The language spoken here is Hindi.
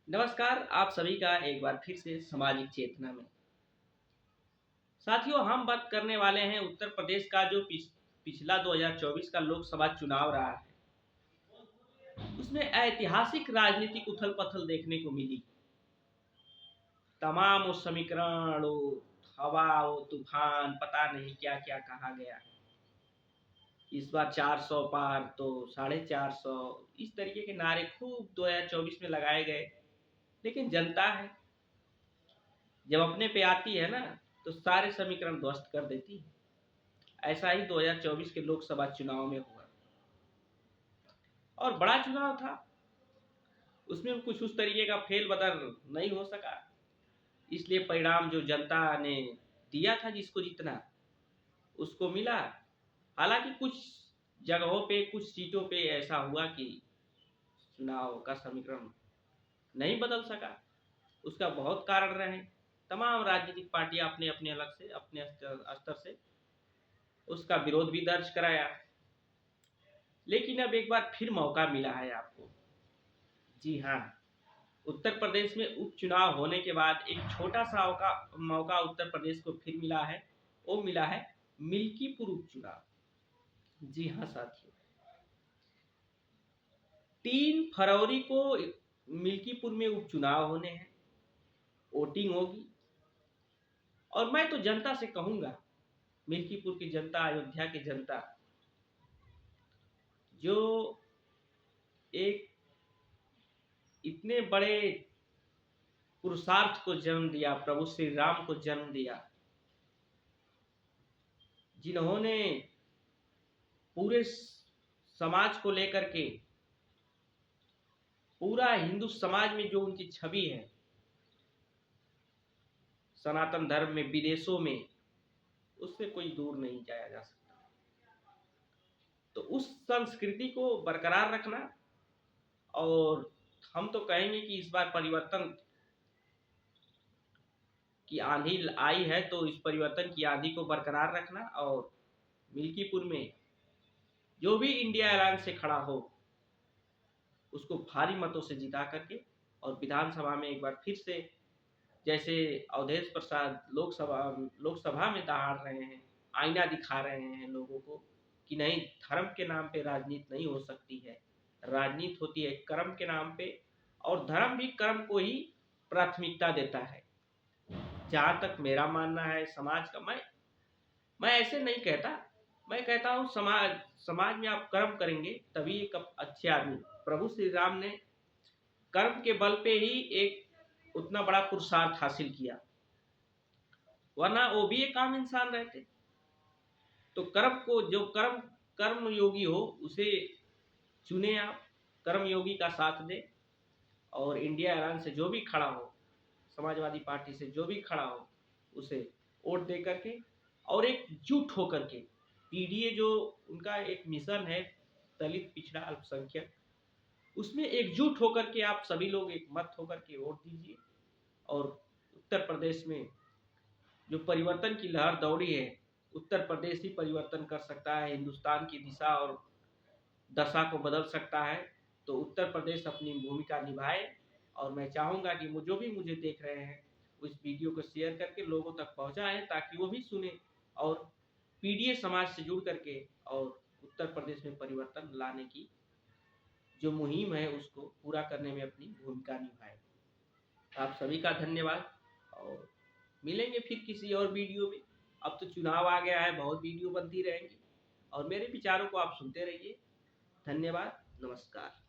नमस्कार, आप सभी का एक बार फिर से सामाजिक चेतना में। साथियों, हम बात करने वाले हैं उत्तर प्रदेश का जो पिछला 2024 का लोकसभा चुनाव रहा है। उसमें ऐतिहासिक राजनीतिक उथल-पथल देखने को मिली। तमाम वो समीकरण, वो हवा, वो तूफान, पता नहीं क्या-क्या कहा गया। इस बार 400 पार तो 450, इस तरीके के नारे खूब 2024 में लगाए गए। लेकिन जनता है, जब अपने पे आती है ना, तो सारे समीकरण ध्वस्त कर देती है। ऐसा ही 2024 के लोकसभा चुनाव में हुआ और बड़ा चुनाव था। उसमें कुछ उस तरीके का फेल बदल नहीं हो सका, इसलिए परिणाम जो जनता ने दिया था, जिसको जितना उसको मिला। हालांकि कुछ जगहों पे, कुछ सीटों पे ऐसा हुआ कि चुनाव का समीकरण नहीं बदल सका। उसका बहुत कारण रहे। तमाम राजनीतिक पार्टियां अपने अपने अलग से, अपने स्तर से उसका विरोध भी दर्ज कराया। लेकिन अब एक बार फिर मौका मिला है आपको। जी हाँ, उत्तर प्रदेश में उपचुनाव होने के बाद एक छोटा सा मौका उत्तर प्रदेश को फिर मिला है। वो मिला है मिल्कीपुर उपचुनाव। जी हाँ साथियों, 3 फरवरी को मिल्कीपुर में उपचुनाव होने हैं, वोटिंग होगी। और मैं तो जनता से कहूंगा, मिल्कीपुर की जनता, अयोध्या की जनता, जो एक इतने बड़े पुरुषार्थ को जन्म दिया, प्रभु श्री राम को जन्म दिया, जिन्होंने पूरे समाज को लेकर के, पूरा हिंदू समाज में जो उनकी छवि है, सनातन धर्म में, विदेशों में, उससे कोई दूर नहीं जाया जा सकता। तो उस संस्कृति को बरकरार रखना, और हम तो कहेंगे कि इस बार परिवर्तन की आंधी आई है, तो इस परिवर्तन की आंधी को बरकरार रखना और मिल्कीपुर में जो भी इंडिया अलायंस से खड़ा हो उसको भारी मतों से जिता करके, और विधानसभा में एक बार फिर से, जैसे अवधेश प्रसाद लोकसभा में दहाड़ रहे हैं, आईना दिखा रहे हैं लोगों को कि नहीं, धर्म के नाम पे राजनीति नहीं हो सकती है। राजनीति होती है कर्म के नाम पे, और धर्म भी कर्म को ही प्राथमिकता देता है। जहाँ तक मेरा मानना है समाज का, मैं ऐसे नहीं कहता। मैं कहता हूँ समाज समाज में आप कर्म करेंगे तभी एक अच्छे आदमी। प्रभु श्री राम ने कर्म के बल पे ही एक उतना बड़ा पुरुषार्थ हासिल किया, वरना वो भी एक आम इंसान रहते। तो कर्म को, जो कर्म योगी हो उसे चुने आप, कर्म योगी का साथ दे। और इंडिया अलायंस से जो भी खड़ा हो, समाजवादी पार्टी से जो भी खड़ा हो, उसे वोट दे करके और एकजुट होकर के, पीडीए जो उनका एक मिशन है, दलित पिछड़ा अल्पसंख्यक, उसमें एकजुट होकर के आप सभी लोग एक मत होकर के वोट दीजिए। और उत्तर प्रदेश में जो परिवर्तन की लहर दौड़ी है, उत्तर प्रदेश ही परिवर्तन कर सकता है, हिंदुस्तान की दिशा और दशा को बदल सकता है। तो उत्तर प्रदेश अपनी भूमिका निभाए। और मैं चाहूँगा कि वो जो भी मुझे देख रहे हैं, उस वीडियो को शेयर करके लोगों तक पहुँचाएँ, ताकि वो भी सुने और पीडीए समाज से जुड़ करके और उत्तर प्रदेश में परिवर्तन लाने की जो मुहिम है उसको पूरा करने में अपनी भूमिका निभाए। आप सभी का धन्यवाद, और मिलेंगे फिर किसी और वीडियो में। अब तो चुनाव आ गया है, बहुत वीडियो बनती रहेंगी, और मेरे विचारों को आप सुनते रहिए। धन्यवाद, नमस्कार।